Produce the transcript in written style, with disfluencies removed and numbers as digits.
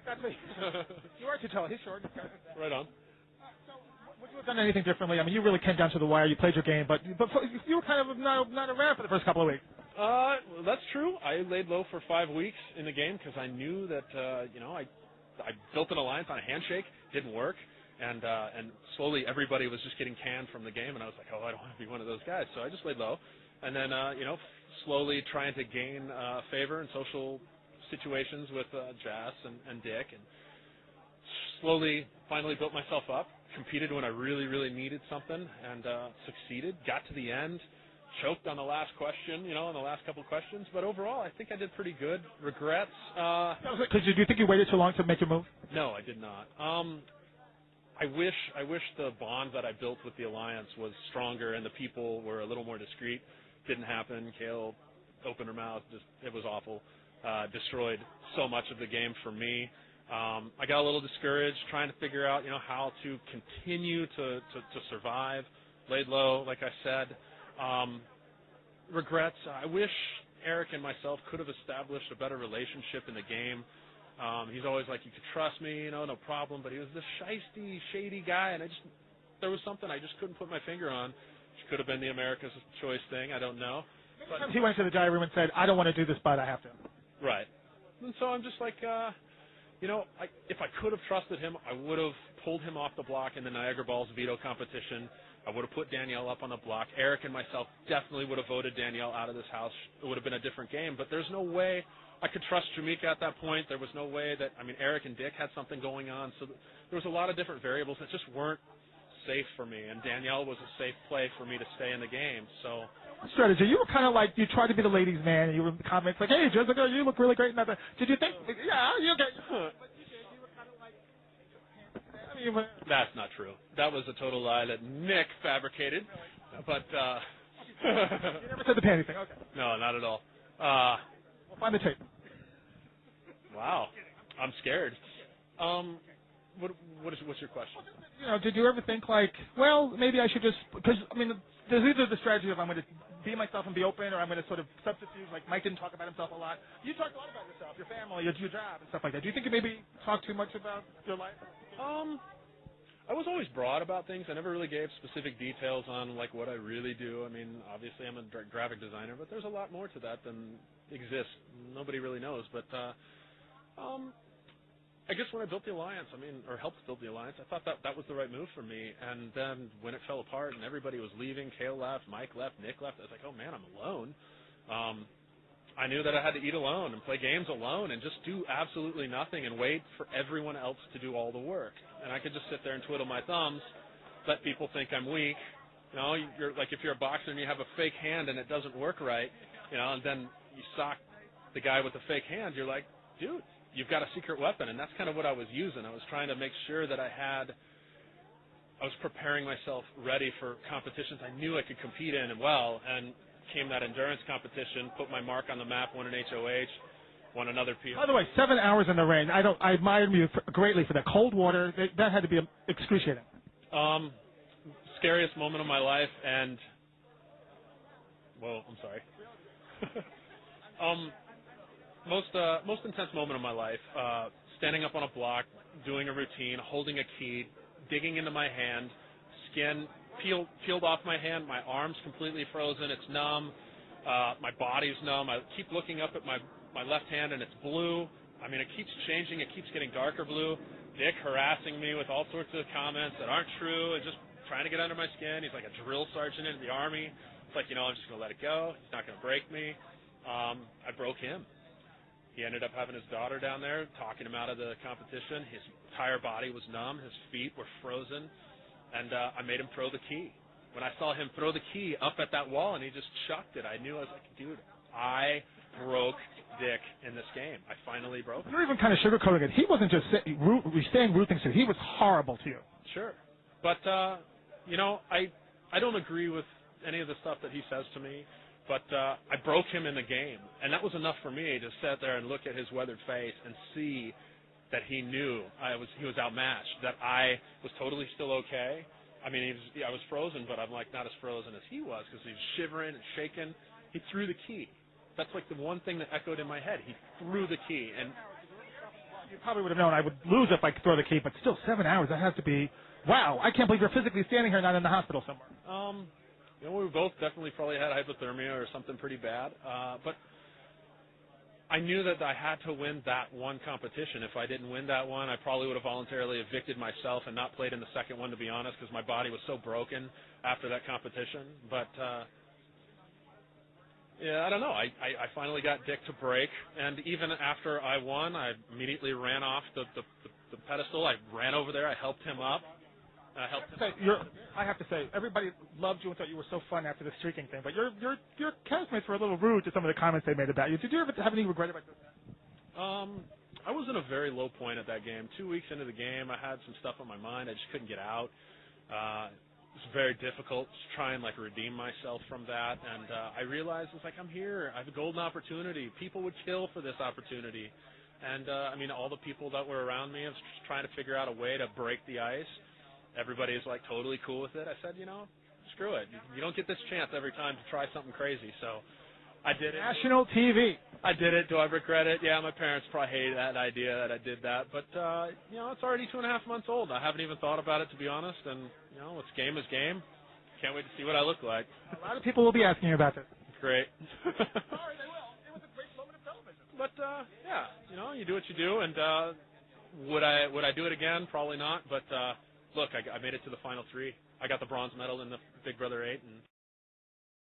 That's me. You are too tall. He's short. Right on. Would you have done anything differently? I mean, you really came down to the wire. You played your game, but you were kind of not around for the first couple of weeks. That's true. I laid low for 5 weeks in the game because I knew that I built an alliance on a handshake, didn't work, and slowly everybody was just getting canned from the game, and I was like, oh, I don't want to be one of those guys, so I just laid low, and then slowly trying to gain favor in social situations with Jas and Dick, and slowly finally built myself up, competed when I really, really needed something, and succeeded, got to the end, choked on the last question, on the last couple of questions, but overall I think I did pretty good. Regrets? Because do you think you waited too long to make your move? No, I did not. I wish the bond that I built with the Alliance was stronger and the people were a little more discreet. Didn't happen. Kale opened her mouth. It was awful. Destroyed so much of the game for me. I got a little discouraged trying to figure out, how to continue to survive. Laid low, like I said. Regrets. I wish Eric and myself could have established a better relationship in the game. He's always like, you could trust me, no problem, but he was this shisty, shady guy, and there was something I just couldn't put my finger on. Which could have been the America's Choice thing, I don't know. But he went to the diary room and said, I don't want to do this, but I have to. Right. And so I'm just like, if I could have trusted him, I would have pulled him off the block in the Niagara Balls veto competition. I would have put Danielle up on the block. Eric and myself definitely would have voted Danielle out of this house. It would have been a different game, but there's no way I could trust Jamaica at that point. There was no way that, Eric and Dick had something going on, so there was a lot of different variables that just weren't safe for me, and Danielle was a safe play for me to stay in the game, so. Strategy. You were kind of like, you tried to be the ladies' man, and you were in the comments like, hey, Jessica, you look really great. And that. Did you think, yeah, you get. That's not true. That was a total lie that Nick fabricated, but. You never said the panty thing, okay. No, not at all. We'll find the tape. Wow. I'm scared. What's your question? Did you ever think like, well, maybe I should just, because, there's either the strategy of I'm going to be myself and be open, or I'm going to sort of substitute, like Mike didn't talk about himself a lot. You talked a lot about yourself, your family, your job, and stuff like that. Do you think you maybe talk too much about your life? I was always broad about things. I never really gave specific details on, like, what I really do. Obviously I'm a graphic designer, but there's a lot more to that than exists. Nobody really knows, but, I guess when I built the Alliance, or helped build the Alliance, I thought that was the right move for me. And then when it fell apart and everybody was leaving, Kale left, Mike left, Nick left, I was like, oh man, I'm alone. I knew that I had to eat alone and play games alone and just do absolutely nothing and wait for everyone else to do all the work. And I could just sit there and twiddle my thumbs, let people think I'm weak. You're like, if you're a boxer and you have a fake hand and it doesn't work right, and then you sock the guy with the fake hand, you're like, dude, you've got a secret weapon, and that's kind of what I was using. I was trying to make sure that I was preparing myself ready for competitions I knew I could compete in and well, and came that endurance competition, put my mark on the map, won an HOH, won another PO. By the way, 7 hours in the rain. I admired you greatly for that cold water. That had to be excruciating. Scariest moment of my life, and, well, I'm sorry. Most intense moment of my life, standing up on a block, doing a routine, holding a key, digging into my hand, skin peeled off my hand, my arm's completely frozen, it's numb, my body's numb. I keep looking up at my left hand and it's blue. It keeps changing, it keeps getting darker blue. Nick harassing me with all sorts of comments that aren't true and just trying to get under my skin. He's like a drill sergeant in the Army. It's like, I'm just going to let it go. He's not going to break me. I broke him. He ended up having his daughter down there, talking him out of the competition. His entire body was numb. His feet were frozen. And I made him throw the key. When I saw him throw the key up at that wall and he just chucked it, I knew, I was like, dude, I broke Dick in this game. I finally broke him. You're even kind of sugarcoating it. He wasn't just saying rude things to you. He was horrible to you. Sure. But, I don't agree with any of the stuff that he says to me. But I broke him in the game, and that was enough for me to sit there and look at his weathered face and see that he knew he was outmatched, that I was totally still okay. I was frozen, but I'm like not as frozen as he was because he was shivering and shaking. He threw the key. That's like the one thing that echoed in my head. He threw the key, and You probably would have known I would lose if I could throw the cape, but still 7 hours. That has to be wow. I can't believe you're physically standing here, not in the hospital somewhere. We both definitely probably had hypothermia or something pretty bad, but I knew that I had to win that one competition. If I didn't win that one, I probably would have voluntarily evicted myself and not played in the second one, to be honest, because my body was so broken after that competition. But yeah, I don't know. I finally got Dick to break, and even after I won, I immediately ran off the pedestal. I ran over there. I helped him up. I have to say, everybody loved you and thought you were so fun after the streaking thing, but your castmates were a little rude to some of the comments they made about you. Did you ever have any regret about this? I was in a very low point at that game. 2 weeks into the game, I had some stuff on my mind. I just couldn't get out. It was very difficult to try and redeem myself from that, and I realized it's I'm here. I have a golden opportunity. People would kill for this opportunity, and all the people that were around me, I was just trying to figure out a way to break the ice. Everybody's totally cool with it. I said, screw it. You don't get this chance every time to try something crazy. So I did it. National TV. I did it. Do I regret it? Yeah, my parents probably hated that idea that I did that. But, it's already 2.5 months old. I haven't even thought about it, to be honest. And, what's game is game. Can't wait to see what I look like. A lot of people will be asking you about this. Great. Sorry, they will. It was a great moment of television. But, yeah, you do what you do. And would I do it again? Probably not. But, look, I made it to the final three. I got the bronze medal in the Big Brother 8, and